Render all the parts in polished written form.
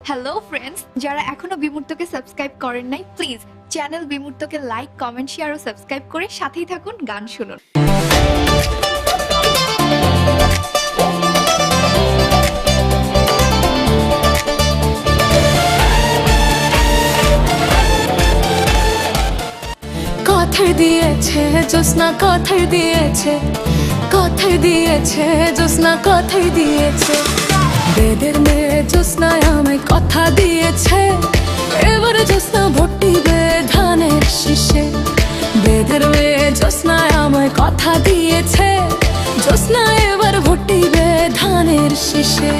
Hello friends, যারা এখনো বিমূর্তকে subscribe করেন নাই, প্লিজ চ্যানেল বিমূর্তকে লাইক, কমেন্ট, শেয়ার ও সাবস্ক্রাইব করে সাথেই থাকুন, গান শুনুন। কথায় দিয়েছে জ্যোৎস্না, কথায় দিয়েছে, কথায় দিয়েছে জ্যোৎস্না, কথায় দিয়েছে। বেদের মেয়ে জ্যোৎস্নায় আমায় কথা দিয়েছে, এবারে জ্যোৎস্না ভর্তিবে ধানের শীষে। বেদের মেয়ে জ্যোৎস্নায় আমায় কথা দিয়েছে, জ্যোৎস্না এবার ভর্তিবে ধানের শীষে।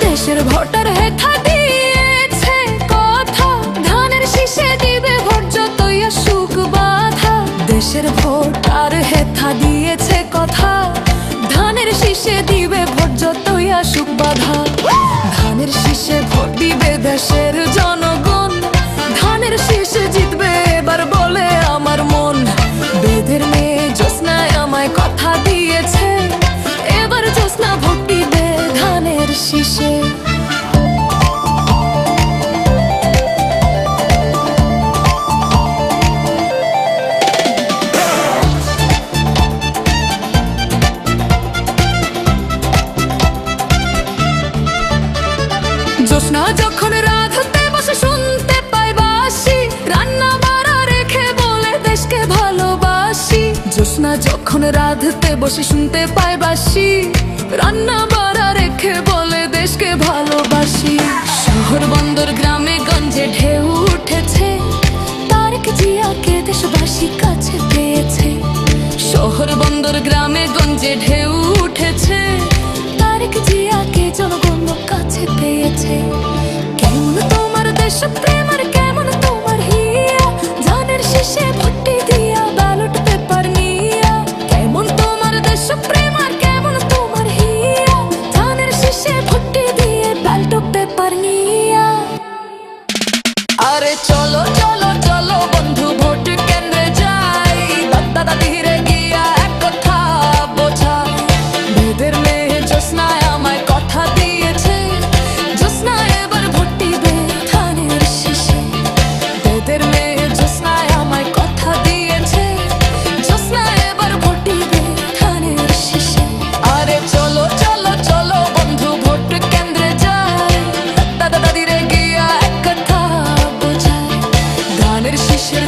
দেশের ভোটার হেথা দিয়েছে কথা, ধানের শীষে দিবে ভোট যতই আসুক বাধা। দেশের ভোটার হেথা দিয়েছে কথা, ধানের শীষে দিবে ভোট যতই আসুক বাধা। ধানের শীষে ভোট দিবে দেশের জনগণ, ধানের শীষে জিতবে এবার বলে আমার মন। বেদের মেয়ে জ্যোৎস্নায় আমায় কথা দিয়েছে, এবার জ্যোৎস্না ভোট দিবে ধানের শীষে। জ্যোৎস্না যখন রাধতে বসে শুনতে পাই বাসি, রান্না বাড়া রেখে বলে দেশকে ভালোবাসি। জ্যোৎস্না যখন রাধতে বসে শুনতে পাই বাসি, রান্না বাড়া রেখে বলে দেশকে ভালোবাসি। শহর বন্দর গ্রামে গঞ্জে ঢেউ উঠেছে, তারেক জিয়াকে দেশবাসী কাছে পেয়েছে। শহর বন্দর গ্রামে গঞ্জে ঢেউ উঠেছে, তারেক জিয়াকে জনগণ কাছে পেয়েছে। কেমন তোমার দেশপ্রেম আর কেমন তোমার হিয়া, ধানের শীষে ভোটটি দিয়া ব্যালট পেপার নিয়া। কেমন তোমার দেশপ্রেম আর কেমন তোমার হিয়া, ধানের শীষে ভোটটি দিয়ে ব্যালট পেপার নিয়া। আরে চলো চলো চলো বন্ধু ভোট কেন্দ্রে যাই, দাদা দাদিরে গিয়া এক কথা বোঝাই। বেদের মেয়ে জ্যোৎস্নায় আমায় কথা দিয়েছে, জ্যোৎস্না এবার ভোট দিবে ধানের শীষে। বেদের মেয়ে জ্যোৎস্নায় আমায় কথা দিয়েছে, জ্যোৎস্না এবার ভোট দিবে ধানের শীষে। আরে চলো চলো চলো বন্ধু ভোট কেন্দ্রে যাই, দাদা দাদিরে গিয়া এক কথা বোঝাই। ধানের শীষের